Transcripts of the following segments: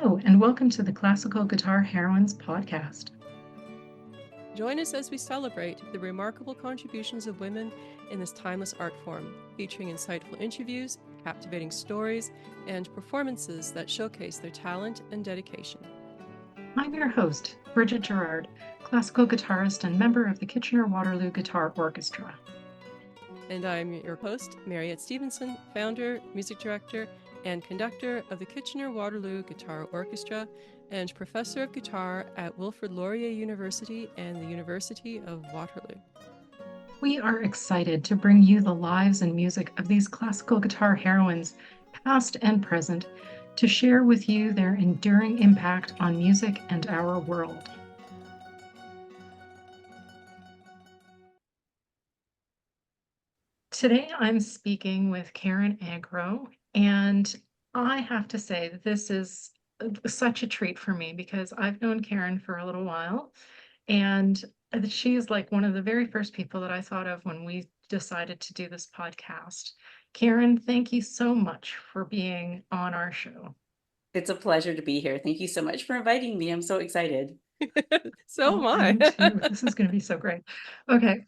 Hello, and welcome to the Classical Guitar Heroines podcast. Join us as we celebrate the remarkable contributions of women in this timeless art form, featuring insightful interviews, captivating stories, and performances that showcase their talent and dedication. I'm your host, Bridget Gerard, classical guitarist and member of the Kitchener-Waterloo Guitar Orchestra. And I'm your host, Mariette Stevenson, founder, music director, and conductor of the Kitchener-Waterloo Guitar Orchestra and professor of guitar at Wilfrid Laurier University and the University of Waterloo. We are excited to bring you the lives and music of these classical guitar heroines, past and present, to share with you their enduring impact on music and our world. Today I'm speaking with Karen Agro, and I have to say that this is such a treat for me because I've known Karen for a little while, and she is like one of the very first people that I thought of when we decided to do this podcast. Karen, thank you so much for being on our show. It's a pleasure to be here. Thank you so much for inviting me. I'm so excited. So am I I. am too. This is going to be so great. Okay.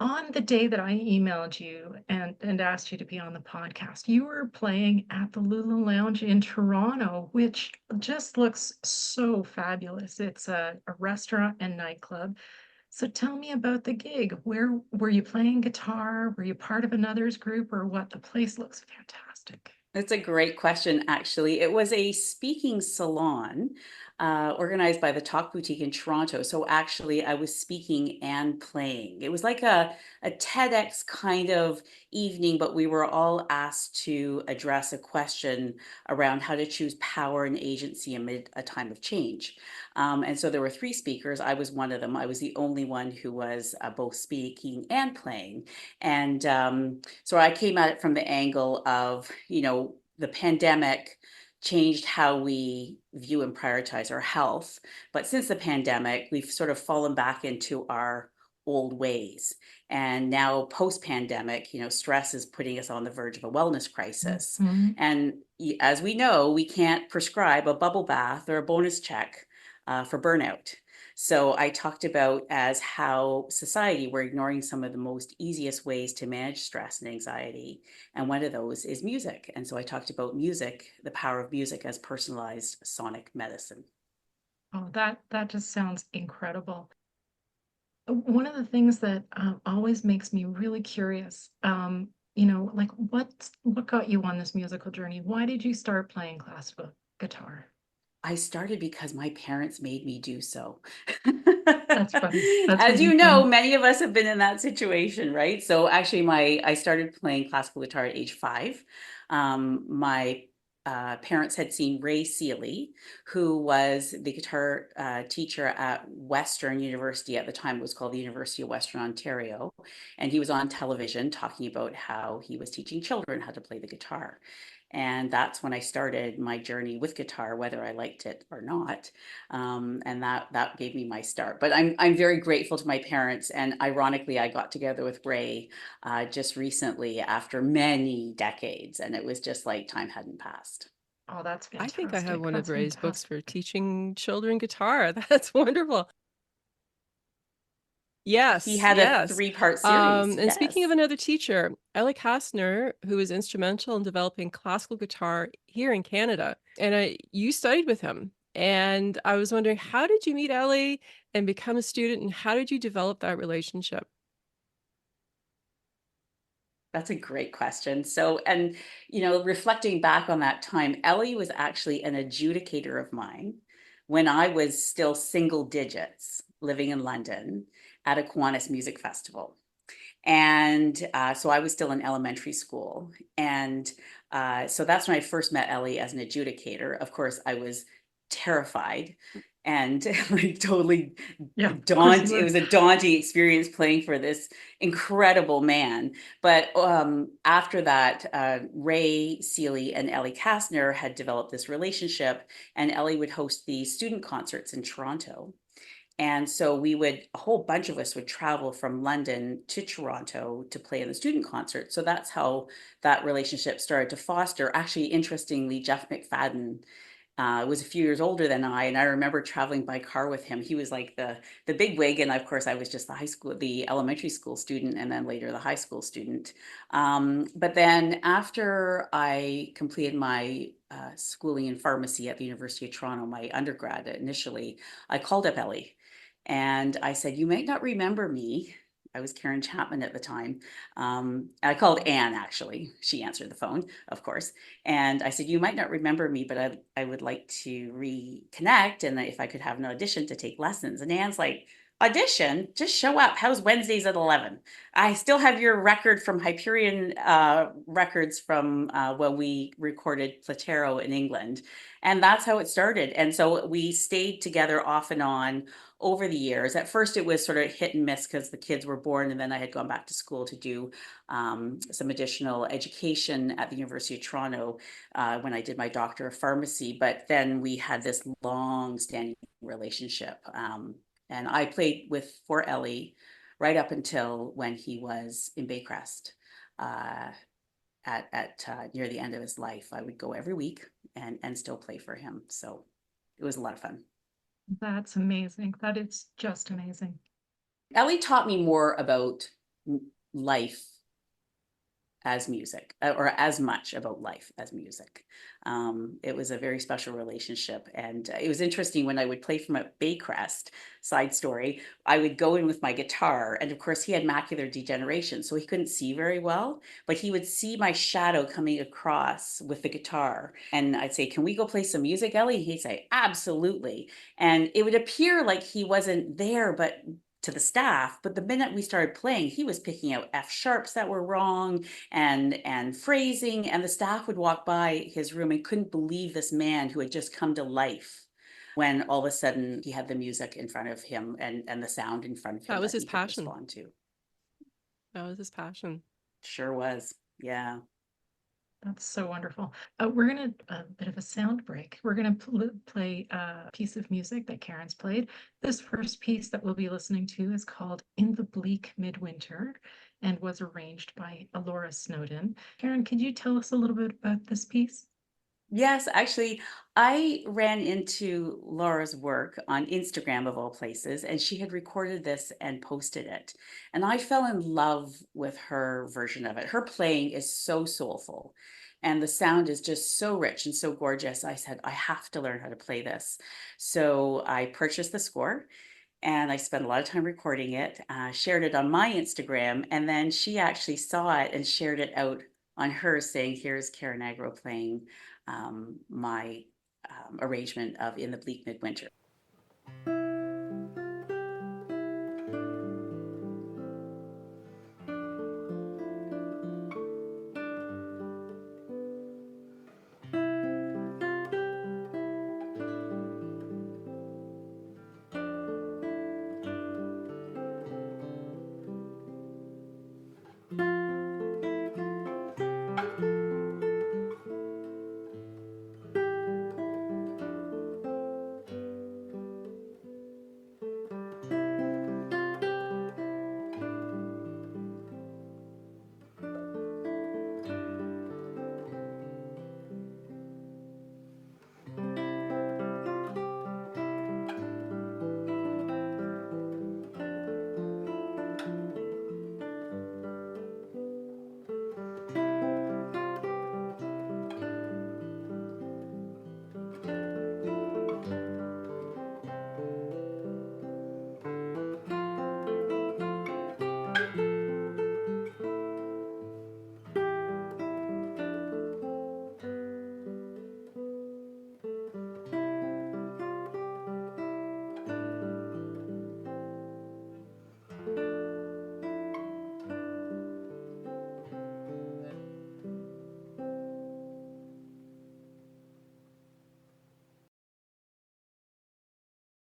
On the day that I emailed you and asked you to be on the podcast, you were playing at the Lulu Lounge in Toronto, which just looks so fabulous. It's a restaurant and nightclub. So tell me about the gig. Where were you playing guitar? Were you part of another's group or what? The place looks fantastic. That's a great question, actually. It was a speaking salon organized by the Talk Boutique in Toronto. So actually, I was speaking and playing. It was like a TEDx kind of evening, but we were all asked to address a question around how to choose power and agency amid a time of change. And so there were three speakers. I was one of them. I was the only one who was both speaking and playing. And so I came at it from the angle of, the pandemic changed how we view and prioritize our health. But since the pandemic, we've sort of fallen back into our old ways. And now post-pandemic, stress is putting us on the verge of a wellness crisis. Mm-hmm. And as we know, we can't prescribe a bubble bath or a bonus check for burnout. So I talked about as how society, we're ignoring some of the most easiest ways to manage stress and anxiety. And one of those is music. And so I talked about music, the power of music as personalized sonic medicine. Oh, that just sounds incredible. One of the things that always makes me really curious, like what got you on this musical journey? Why did you start playing classical guitar? I started because my parents made me do so. That's funny. That's As really you know, funny. many of us have been in that situation, right? So actually, I started playing classical guitar at age 5. My parents had seen Ray Seeley, who was the guitar teacher at Western University at the time. It was called the University of Western Ontario, and he was on television talking about how he was teaching children how to play the guitar. And that's when I started my journey with guitar, whether I liked it or not. And that gave me my start. But I'm very grateful to my parents. And ironically, I got together with Ray just recently after many decades, and it was just like time hadn't passed. Oh, that's I think I have fantastic. one of That's Ray's books for fantastic. teaching children guitar. That's wonderful. He Yes, had a yes. 3-part series. And speaking of Yes. another teacher, Ellie Kastner, who was instrumental in developing classical guitar here in Canada, and you studied with him. And I was wondering, how did you meet Ellie and become a student, and how did you develop that relationship? That's a great question. So, and, reflecting back on that time, Ellie was actually an adjudicator of mine when I was still single digits living in London at a Kiwanis Music Festival. And so I was still in elementary school. And so that's when I first met Ellie as an adjudicator. Of course, I was terrified and like totally Yeah, of course you It were. was a daunting experience playing for this incredible man. But after that, Ray Seeley and Ellie Kastner had developed this relationship, and Ellie would host the student concerts in Toronto. And so a whole bunch of us would travel from London to Toronto to play in the student concert. So that's how that relationship started to foster. Actually, interestingly, Jeff McFadden was a few years older than I, and I remember traveling by car with him. He was like the big wig, and of course, I was just the elementary school student, and then later the high school student. But then after I completed my schooling in pharmacy at the University of Toronto, my undergrad initially, I called up Ellie, and I said, "You might not remember me." I was Karen Chapman at the time. I called Anne, actually. She answered the phone, of course. And I said, "You might not remember me, but I would like to reconnect. And if I could have an audition to take lessons." And Anne's like, "Audition? Just show up. How's Wednesdays at 11?" I still have your record from Hyperion records from when we recorded Platero in England. And that's how it started. And so we stayed together off and on over the years. At first, it was sort of hit and miss because the kids were born, and then I had gone back to school to do some additional education at the University of Toronto when I did my Doctor of Pharmacy. But then we had this long-standing relationship, and I played for Ellie right up until when he was in Baycrest. Uh, at near the end of his life, I would go every week and still play for him. So it was a lot of fun. That's amazing. That is just amazing. Ellie taught me more about life as music, or as much about life as music. It was a very special relationship. And it was interesting when I would play from a Baycrest, side story, I would go in with my guitar. And of course, he had macular degeneration, so he couldn't see very well, but he would see my shadow coming across with the guitar. And I'd say, "Can we go play some music, Ellie?" He'd say, "Absolutely." And it would appear like he wasn't there, but to the staff, but the minute we started playing, he was picking out F sharps that were wrong and phrasing, and the staff would walk by his room and couldn't believe this man who had just come to life, when all of a sudden he had the music in front of him and the sound in front of him That was that his he could passion. respond to. That was his passion. Sure was. Yeah. That's so wonderful. We're gonna a bit of a sound break. We're gonna play a piece of music that Karen's played. This first piece that we'll be listening to is called "In the Bleak Midwinter" and was arranged by Alora Snowden. Karen, could you tell us a little bit about this piece? Yes, actually, I ran into Laura's work on Instagram of all places, and she had recorded this and posted it. And I fell in love with her version of it. Her playing is so soulful, and the sound is just so rich and so gorgeous. I said, "I have to learn how to play this." So I purchased the score, and I spent a lot of time recording it, shared it on my Instagram, and then she actually saw it and shared it out on hers, saying, "Here's Karen Agro playing my arrangement of In the Bleak Midwinter."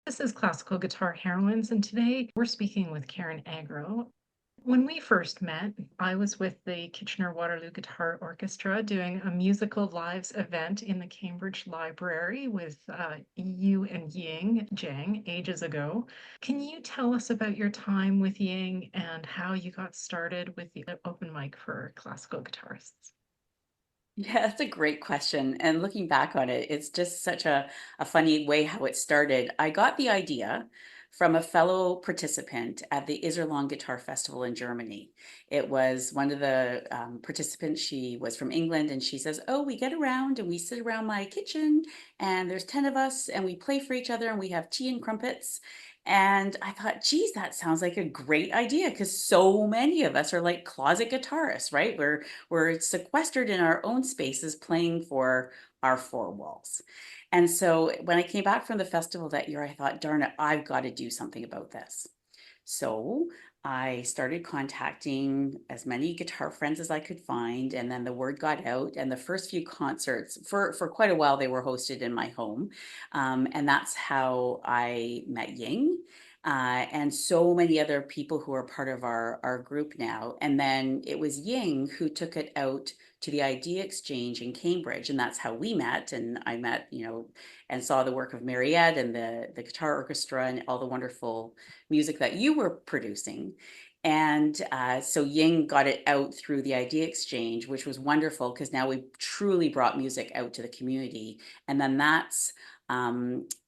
This is Classical Guitar Heroines, and today we're speaking with Karen Agro. When we first met, I was with the Kitchener-Waterloo Guitar Orchestra doing a musical lives event in the Cambridge Library with you and Ying Zhang ages ago. Can you tell us about your time with Ying and how you got started with the open mic for classical guitarists? Yeah, that's a great question. And looking back on it, it's just such a funny way how it started. I got the idea from a fellow participant at the Iserlohn Guitar Festival in Germany. It was one of the participants, she was from England, and she says, "Oh, we get around and we sit around my kitchen, and there's 10 of us, and we play for each other, and we have tea and crumpets." And I thought, geez, that sounds like a great idea because so many of us are like closet guitarists, right? We're sequestered in our own spaces playing for our four walls. And so when I came back from the festival that year, I thought, darn it, I've got to do something about this. So I started contacting as many guitar friends as I could find, and then the word got out. And the first few concerts, for quite a while, they were hosted in my home, and that's how I met Ying. And so many other people who are part of our group now. And then it was Ying who took it out to the Idea Exchange in Cambridge, and that's how we met. And I met, and saw the work of Mariette and the guitar orchestra and all the wonderful music that you were producing. And so Ying got it out through the Idea Exchange, which was wonderful because now we truly brought music out to the community. And then that's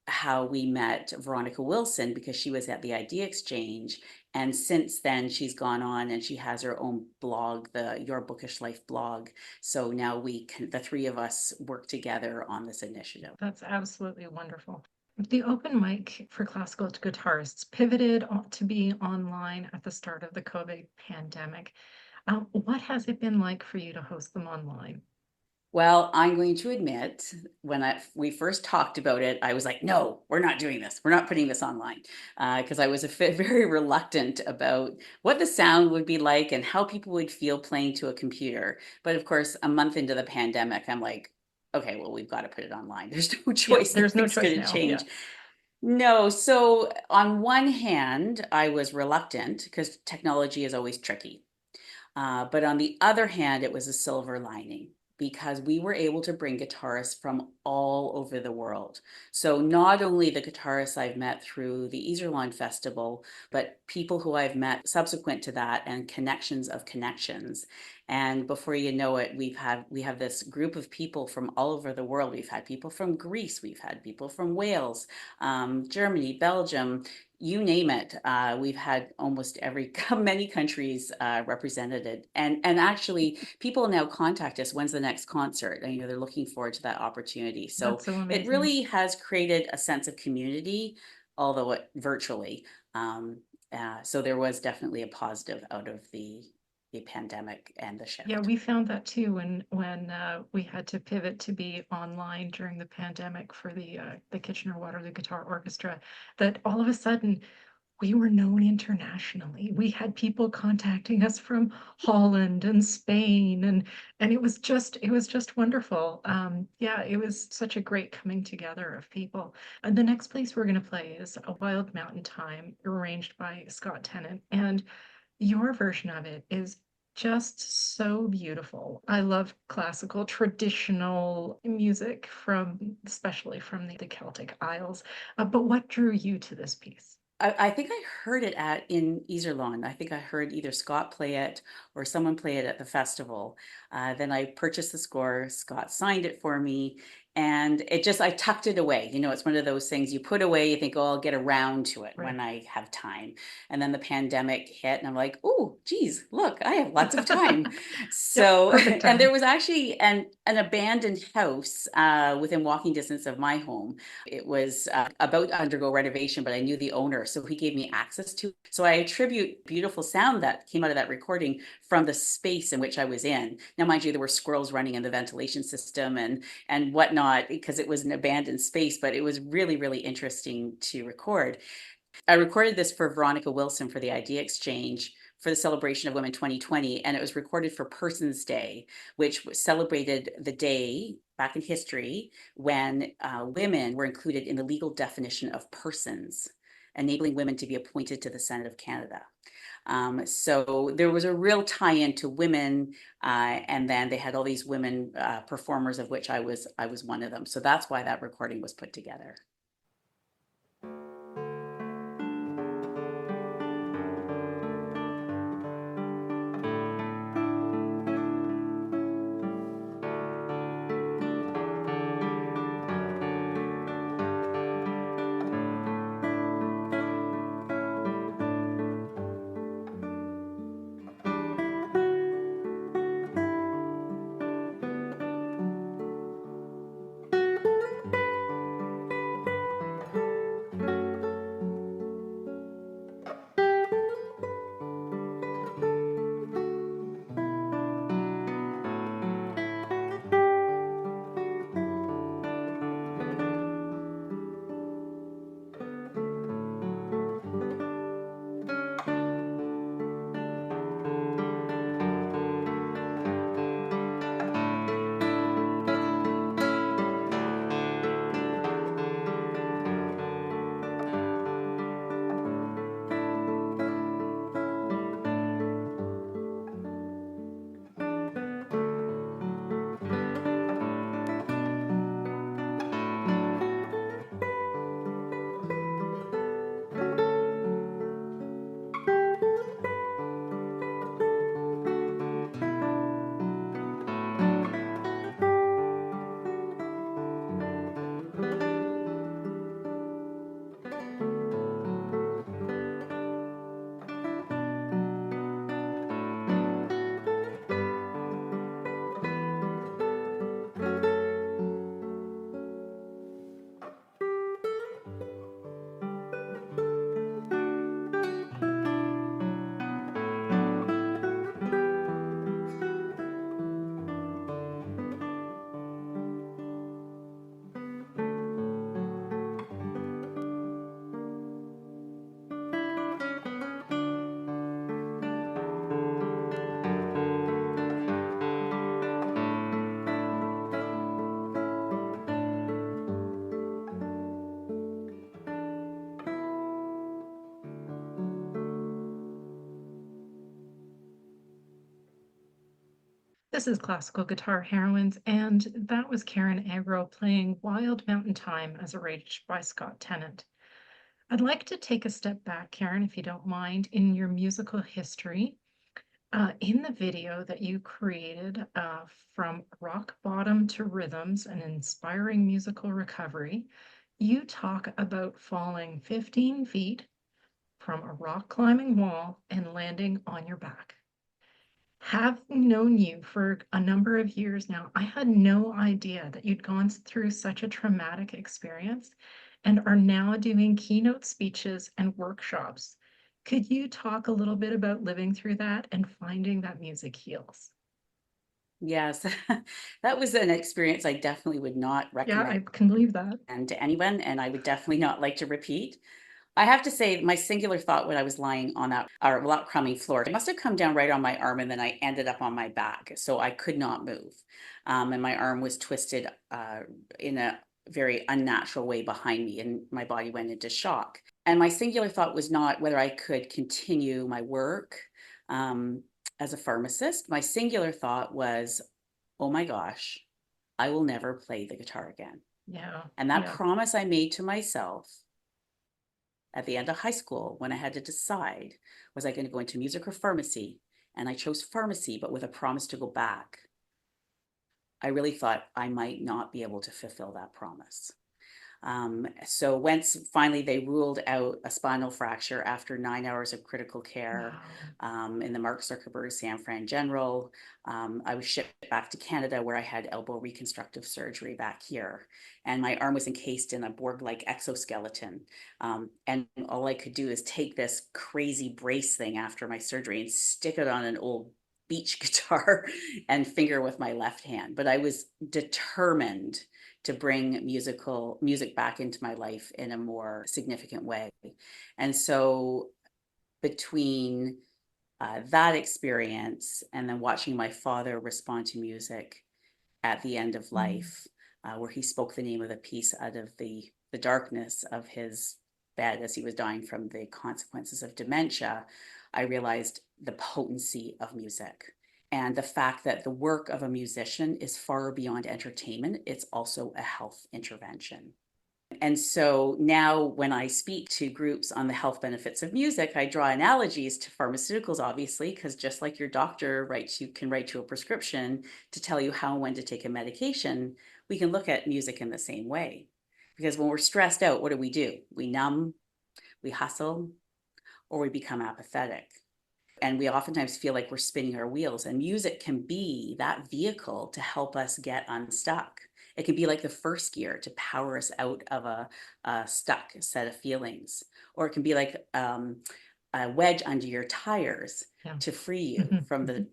how we met Veronica Wilson because she was at the Idea Exchange. And since then, she's gone on and she has her own blog, the Your Bookish Life blog. So now the three of us work together on this initiative. That's absolutely wonderful. The open mic for classical guitarists pivoted to be online at the start of the COVID pandemic. What has it been like for you to host them online? Well, I'm going to admit, when we first talked about it, I was like, no, we're not doing this. We're not putting this online. Because I was very reluctant about what the sound would be like and how people would feel playing to a computer. But of course, a month into the pandemic, I'm like, okay, well, we've got to put it online. There's no Yeah, choice. there's no Nothing's choice going to now. Yeah. change. No, so on one hand, I was reluctant because technology is always tricky. But on the other hand, it was a silver lining because we were able to bring guitarists from all over the world. So not only the guitarists I've met through the Iserlohn Festival, but people who I've met subsequent to that and connections of connections. And before you know it, we have this group of people from all over the world. We've had people from Greece, we've had people from Wales, Germany, Belgium, you name it. We've had almost many countries represented, and actually, people now contact us. When's the next concert? And they're looking forward to that opportunity. So That's so it amazing. really has created a sense of community, although virtually. So there was definitely a positive out of the pandemic and the Yeah, shift. we found that too when we had to pivot to be online during the pandemic for the Kitchener-Waterloo Guitar Orchestra, that all of a sudden we were known internationally. We had people contacting us from Holland and Spain, and it was just wonderful. Yeah, it was such a great coming together of people. And the next place we're going to play is A Wild Mountain Time, arranged by Scott Tennant, and your version of it is just so beautiful. I love classical, traditional music especially from the Celtic Isles. But what drew you to this piece? I think I heard it in Iserlohn. I think I heard either Scott play it or someone play it at the festival. Then I purchased the score. Scott signed it for me, and I tucked it away. It's one of those things you put away. You think, oh, I'll get around to it when Right. I have time. And then the pandemic hit, and I'm like, oh, geez, look, I have lots of time. Yep, So, perfect and there timing. was actually an abandoned house within walking distance of my home. It was about to undergo renovation, but I knew the owner, so he gave me access to it. So I attribute beautiful sound that came out of that recording from the space in which I was in. Now, mind you, there were squirrels running in the ventilation system and whatnot because it was an abandoned space, but it was really, really interesting to record. I recorded this for Veronica Wilson for the Idea Exchange for the celebration of Women 2020, and it was recorded for Persons Day, which celebrated the day back in history when women were included in the legal definition of persons, enabling women to be appointed to the Senate of Canada. So there was a real tie-in to women, and then they had all these women performers, of which I was one of them. So that's why that recording was put together. This is Classical Guitar Heroines, and that was Karen Agro playing Wild Mountain Time as arranged by Scott Tennant. I'd like to take a step back, Karen, if you don't mind, in your musical history. In the video that you created, from rock bottom to rhythms, an inspiring musical recovery, you talk about falling 15 feet from a rock climbing wall and landing on your back. Having known you for a number of years now, I had no idea that you'd gone through such a traumatic experience and are now doing keynote speeches and workshops. Could you talk a little bit about living through that and finding that music heals? Yes, that was an experience I definitely would not Yeah, recommend I can believe that. to anyone, and I would definitely not like to repeat. I have to say, my singular thought when I was lying on that or rock crumbing floor, it must have come down right on my arm, and then I ended up on my back, so I could not move. And my arm was twisted in a very unnatural way behind me, and my body went into shock. And my singular thought was not whether I could continue my work um, as a pharmacist. My singular thought was, oh my gosh, I will never play the guitar again. Yeah, And that yeah. promise I made to myself at the end of high school, when I had to decide, was I going to go into music or pharmacy? And I chose pharmacy, but with a promise to go back. I really thought I might not be able to fulfill that promise. So once finally they ruled out a spinal fracture after 9 hours of critical care Wow. in the Mark Zuckerberg San Fran General, I was shipped back to Canada where I had elbow reconstructive surgery back here. And my arm was encased in a Borg-like exoskeleton. And all I could do is take this crazy brace thing after my surgery and stick it on an old beach guitar and finger with my left hand. But I was determined to bring music back into my life in a more significant way. And so between that experience and then watching my father respond to music at the end of Mm. life, where he spoke the name of the piece out of the darkness of his bed as he was dying from the consequences of dementia, I realized the potency of music and the fact that the work of a musician is far beyond entertainment. It's also a health intervention. And so now when I speak to groups on the health benefits of music, I draw analogies to pharmaceuticals, obviously, because just like your doctor can write you a prescription to tell you how and when to take a medication, we can look at music in the same way. Because when we're stressed out, what do? We numb, we hustle, or we become apathetic. And we oftentimes feel like we're spinning our wheels, and music can be that vehicle to help us get unstuck. It can be like the first gear to power us out of a stuck set of feelings, or it can be like a wedge under your tires Yeah. to free you from the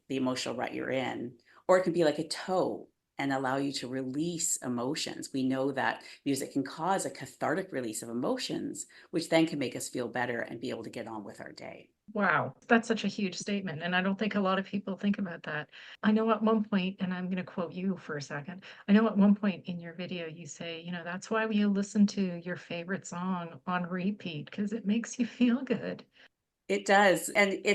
emotional rut you're in, or it can be like a tow and allow you to release emotions. We know that music can cause a cathartic release of emotions, which then can make us feel better and be able to get on with our day. Wow, that's such a huge statement, and I don't think a lot of people think about that. I know at one point, and I'm going to quote you for a second. I know at one point in your video you say, that's why you listen to your favorite song on repeat because it makes you feel good. It does. And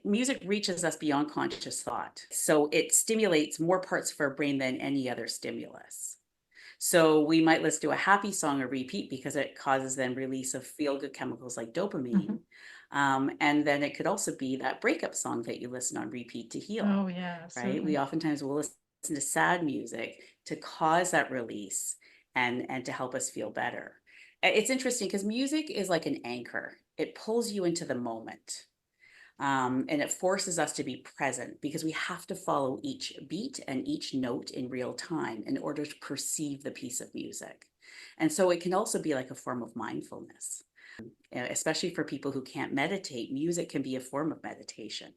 music reaches us beyond conscious thought. So it stimulates more parts of our brain than any other stimulus. So we might listen to a happy song or repeat because it causes then release of feel-good chemicals like Mhm. dopamine. And then it could also be that breakup song that you listen on repeat to heal, Oh yeah, right? We absolutely. oftentimes will listen to sad music to cause that release and to help us feel better. It's interesting because music is like an anchor. It pulls you into the moment. And it forces us to be present because we have to follow each beat and each note in real time in order to perceive the piece of music. And so it can also be like a form of mindfulness, especially for people who can't meditate. Music can be a form of meditation.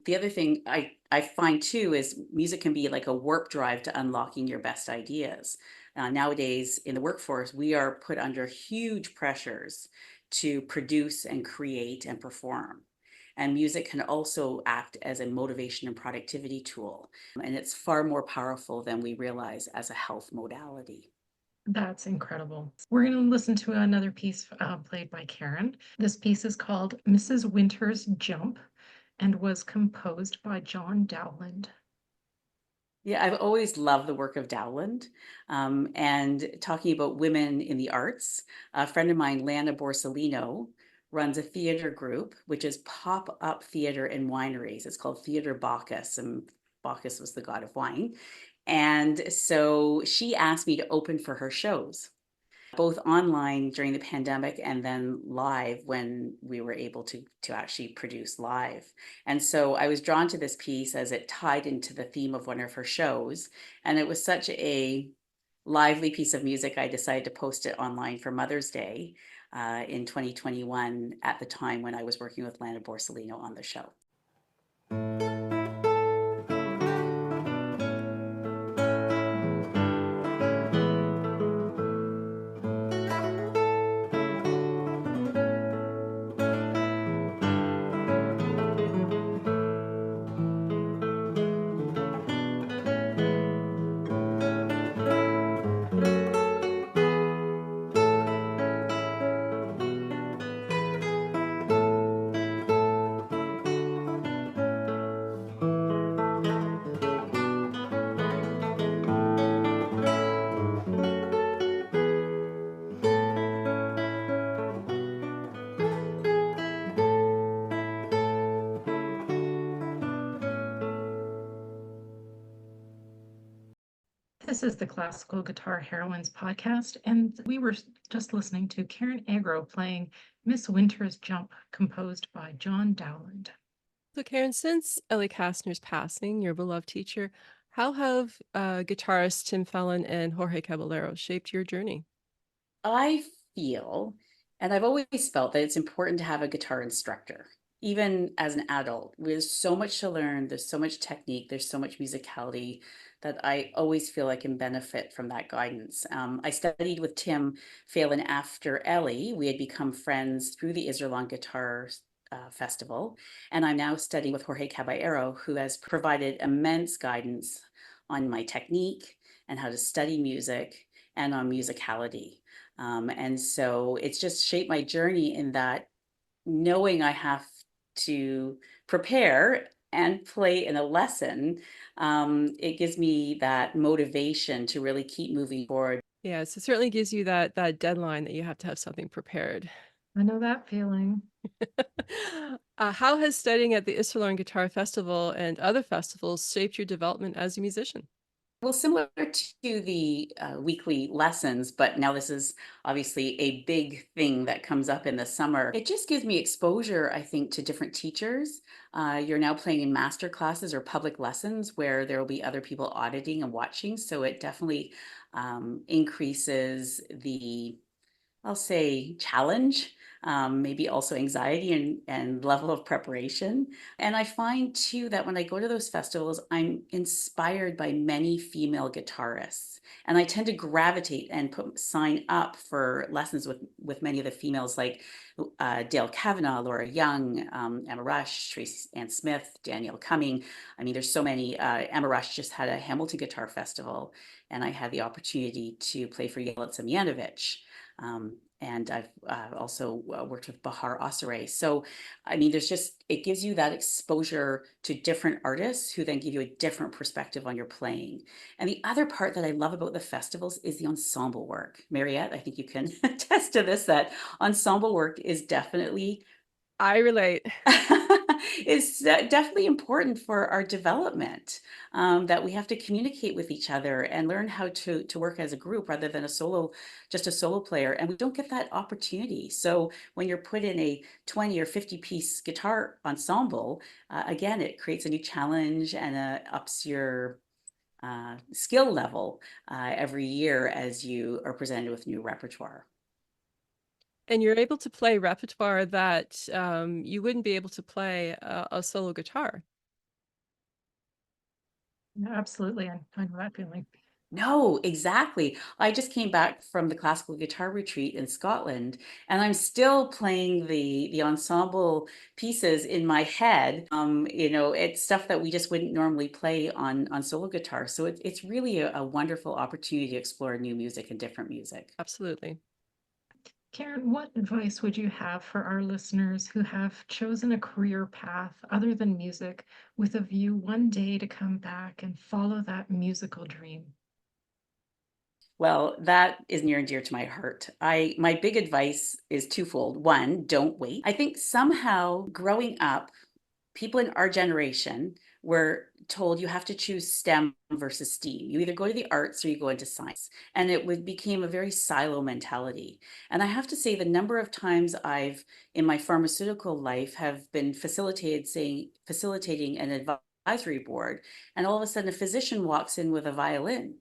The other thing I find too is music can be like a warp drive to unlocking your best ideas. Nowadays in the workforce, we are put under huge pressures to produce and create and perform. And music can also act as a motivation and productivity tool. And it's far more powerful than we realize as a health modality. That's incredible. We're going to listen to another piece played by Karen. This piece is called Mrs. Winter's Jump and was composed by John Dowland. Yeah, I've always loved the work of Dowland. And talking about women in the arts, a friend of mine, Lana Borsellino, runs a theater group, which is pop-up theater in wineries. It's called Theater Bacchus, and Bacchus was the god of wine. And so she asked me to open for her shows, both online during the pandemic and then live when we were able to actually produce live. And so I was drawn to this piece as it tied into the theme of one of her shows. And it was such a lively piece of music, I decided to post it online for Mother's Day in 2021 at the time when I was working with Lana Borsellino on the show. This is the Classical Guitar Heroines podcast, and we were just listening to Karen Agro playing Miss Winter's Jump, composed by John Dowland. So, Karen, since Ellie Kastner's passing, your beloved teacher, how have guitarists Tim Fallon and Jorge Caballero shaped your journey? I feel, and I've always felt that it's important to have a guitar instructor, even as an adult. There's so much to learn, there's so much technique, there's so much musicality that I always feel I can benefit from that guidance. I studied with Tim Phelan after Ellie. We had become friends through the Iserlohn Guitar Festival, and I'm now studying with Jorge Caballero, who has provided immense guidance on my technique and how to study music and on musicality. And so it's just shaped my journey in that knowing I have to prepare and play in a lesson, it gives me that motivation to really keep moving forward. Yeah, so it certainly gives you that deadline that you have to have something prepared. I know that feeling. How has studying at the Iserlohn Guitar Festival and other festivals shaped your development as a musician? Well, similar to the weekly lessons, but now this is obviously a big thing that comes up in the summer. It just gives me exposure, I think, to different teachers. You're now playing in master classes or public lessons where there will be other people auditing and watching. So it definitely increases the, I'll say, challenge, maybe also anxiety and level of preparation. And I find too that when I go to those festivals, I'm inspired by many female guitarists. And I tend to gravitate and sign up for lessons with many of the females like Dale Kavanaugh, Laura Young, Emma Rush, Tracy Ann Smith, Danielle Cumming. I mean, there's so many. Emma Rush just had a Hamilton Guitar Festival, and I had the opportunity to play for Jelica Mijanovic. And I've also worked with Bahar Osare. So, I mean, it gives you that exposure to different artists who then give you a different perspective on your playing. And the other part that I love about the festivals is the ensemble work. Mariette, I think you can attest to this, that ensemble work is definitely I relate. is definitely important for our development, that we have to communicate with each other and learn how to work as a group rather than just a solo player. And we don't get that opportunity. So when you're put in a 20 or 50 piece guitar ensemble, again, it creates a new challenge and ups your skill level every year as you are presented with new repertoire. And you're able to play repertoire that you wouldn't be able to play a solo guitar. Yeah, absolutely. I know that feeling. No, exactly. I just came back from the classical guitar retreat in Scotland, and I'm still playing the ensemble pieces in my head. It's stuff that we just wouldn't normally play on solo guitar. So it's really a wonderful opportunity to explore new music and different music. Absolutely. Karen, what advice would you have for our listeners who have chosen a career path other than music with a view one day to come back and follow that musical dream? Well, that is near and dear to my heart. My big advice is twofold. One, don't wait. I think somehow growing up, people in our generation were told you have to choose STEM versus STEAM. You either go to the arts or you go into science. And became a very silo mentality. And I have to say the number of times I've in my pharmaceutical life have been facilitating an advisory board, and all of a sudden a physician walks in with a violin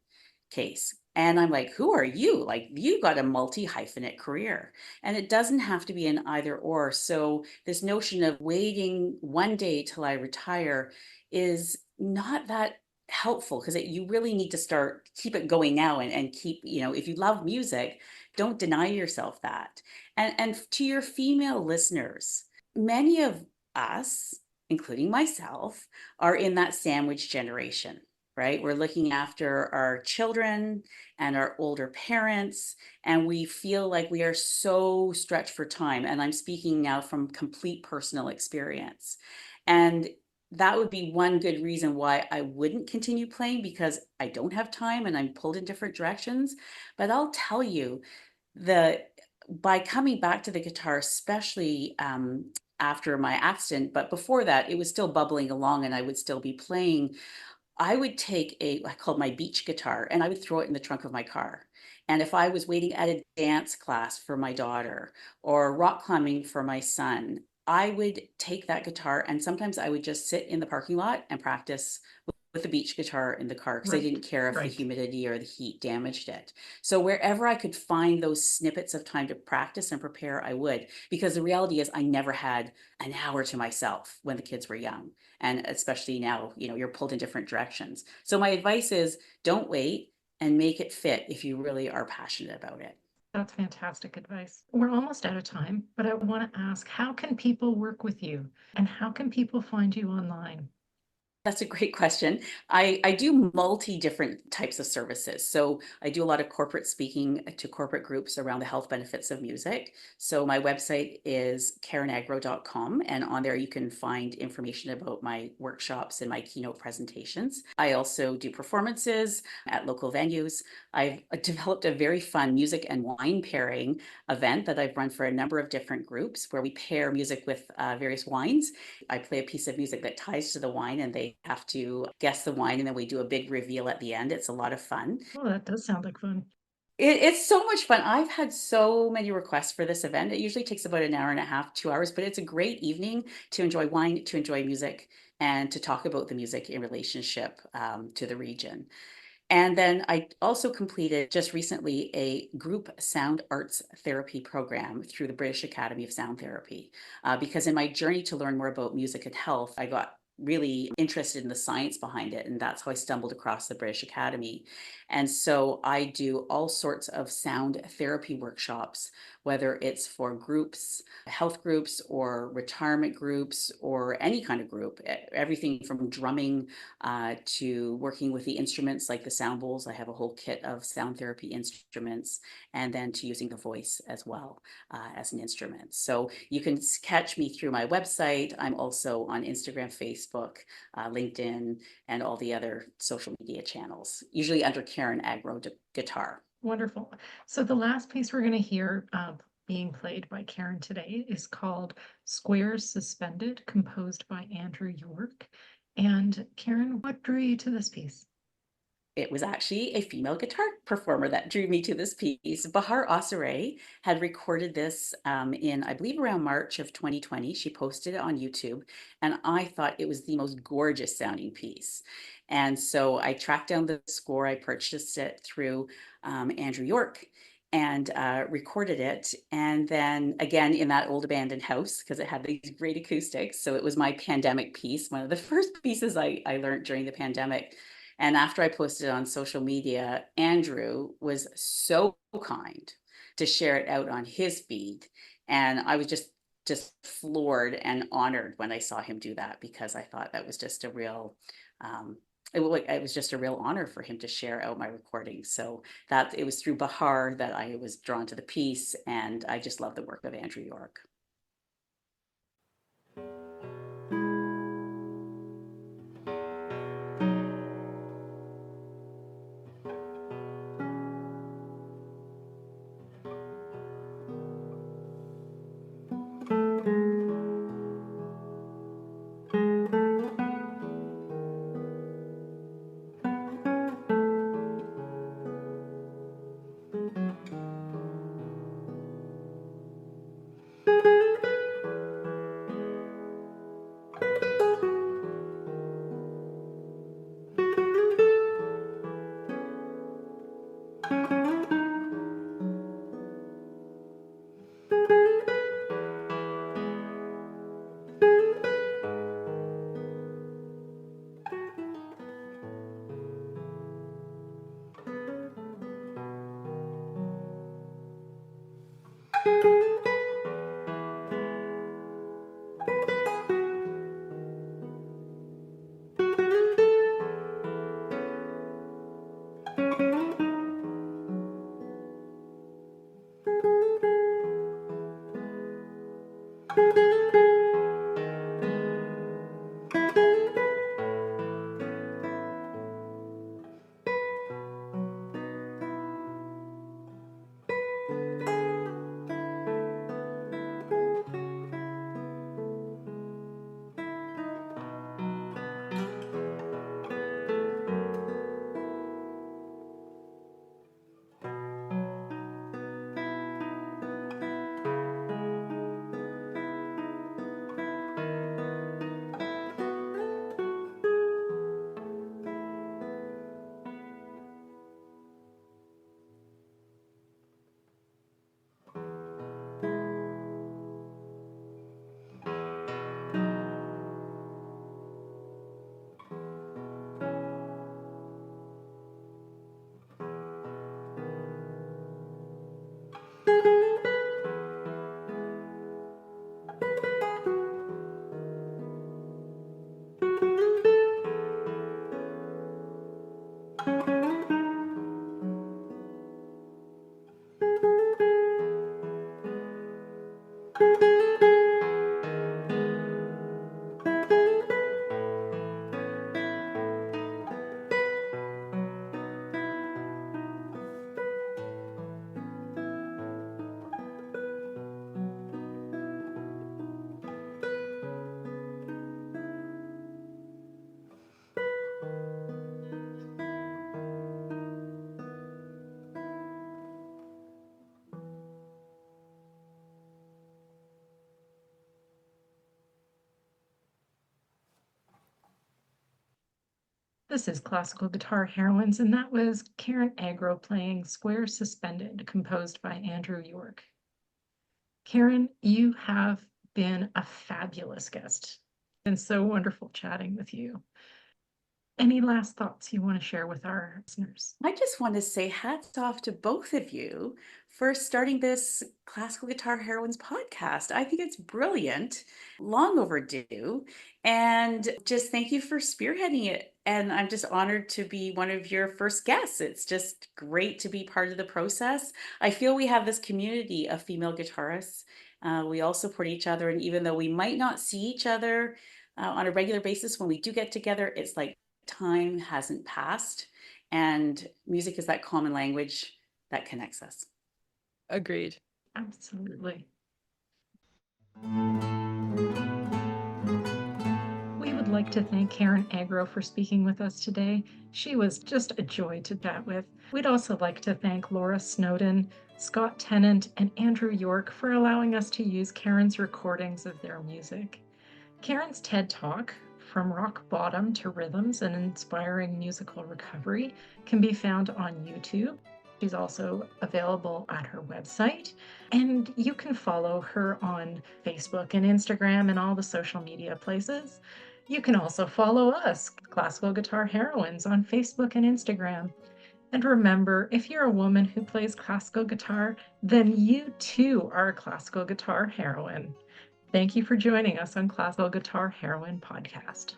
case. And I'm like, who are you? Like, you got a multi hyphenate career. And it doesn't have to be an either or. So, this notion of waiting one day till I retire is not that helpful because you really need to keep it going now and keep, if you love music, don't deny yourself that. And to your female listeners, many of us, including myself, are in that sandwich generation, right? We're looking after our children and our older parents, and we feel like we are so stretched for time. And I'm speaking now from complete personal experience. And that would be one good reason why I wouldn't continue playing, because I don't have time and I'm pulled in different directions. But I'll tell you, the by coming back to the guitar, especially after my accident, but before that, it was still bubbling along and I would still be playing. I would take I called my beach guitar, and I would throw it in the trunk of my car. And if I was waiting at a dance class for my daughter or rock climbing for my son, I would take that guitar, and sometimes I would just sit in the parking lot and practice with the beach guitar in the car because I Right, didn't care if the right. humidity or the heat damaged it. So wherever I could find those snippets of time to practice and prepare, I would. Because the reality is I never had an hour to myself when the kids were young. And especially now, you're pulled in different directions. So my advice is don't wait and make it fit if you really are passionate about it. That's fantastic advice. We're almost out of time, but I want to ask, how can people work with you and how can people find you online? That's a great question. I do multi different types of services. So I do a lot of corporate speaking to corporate groups around the health benefits of music. So my website is karenagro.com, and on there you can find information about my workshops and my keynote presentations. I also do performances at local venues. I've developed a very fun music and wine pairing event that I've run for a number of different groups where we pair music with various wines. I play a piece of music that ties to the wine and they have to guess the wine, and then we do a big reveal at the end. It's a lot of fun. Oh, that does sound like fun. It's so much fun. I've had so many requests for this event. It usually takes about an hour and a half, 2 hours, but it's a great evening to enjoy wine, to enjoy music, and to talk about the music in relationship to the region. And then I also completed just recently a group sound arts therapy program through the British Academy of Sound Therapy. Because in my journey to learn more about music and health, I got really interested in the science behind it. And that's how I stumbled across the British Academy. And so I do all sorts of sound therapy workshops, whether it's for groups, health groups, or retirement groups, or any kind of group, everything from drumming to working with the instruments like the sound bowls. I have a whole kit of sound therapy instruments, and then to using the voice as well as an instrument. So you can catch me through my website. I'm also on Instagram, Facebook, LinkedIn, and all the other social media channels, usually under Karen Agro Guitar. Wonderful. So the last piece we're going to hear being played by Karen today is called Squares Suspended, composed by Andrew York. And Karen, what drew you to this piece? It was actually a female guitar performer that drew me to this piece. Bahar Osare had recorded this in, I believe, around March of 2020. She posted it on YouTube, and I thought it was the most gorgeous sounding piece. And so I tracked down the score. I purchased it through Andrew York and recorded it. And then again in that old abandoned house because it had these great acoustics. So it was my pandemic piece, one of the first pieces I learned during the pandemic. And after I posted it on social media, Andrew was so kind to share it out on his feed. And I was just floored and honored when I saw him do that, because I thought that was just a real it was just a real honor for him to share out my recordings. So that it was through Bahar that I was drawn to the piece, and I just love the work of Andrew York. This is Classical Guitar Heroines, and that was Karen Agro playing Square Suspended, composed by Andrew York. Karen, you have been a fabulous guest. It's been so wonderful chatting with you. Any last thoughts you want to share with our listeners? I just want to say hats off to both of you for starting this Classical Guitar Heroines podcast. I think it's brilliant, long overdue, and just thank you for spearheading it. And I'm just honored to be one of your first guests. It's just great to be part of the process. I feel we have this community of female guitarists. We all support each other, and even though we might not see each other on a regular basis, when we do get together, it's like time hasn't passed, and music is that common language that connects us. Agreed. Absolutely. We would like to thank Karen Agro for speaking with us today. She was just a joy to chat with. We'd also like to thank Laura Snowden, Scott Tennant, and Andrew York for allowing us to use Karen's recordings of their music. Karen's TED Talk, From Rock Bottom to Rhythms and Inspiring Musical Recovery, can be found on YouTube. She's also available at her website, and you can follow her on Facebook and Instagram and all the social media places. You can also follow us, Classical Guitar Heroines, on Facebook and Instagram. And remember, if you're a woman who plays classical guitar, then you too are a classical guitar heroine. Thank you for joining us on Classical Guitar Heroine Podcast.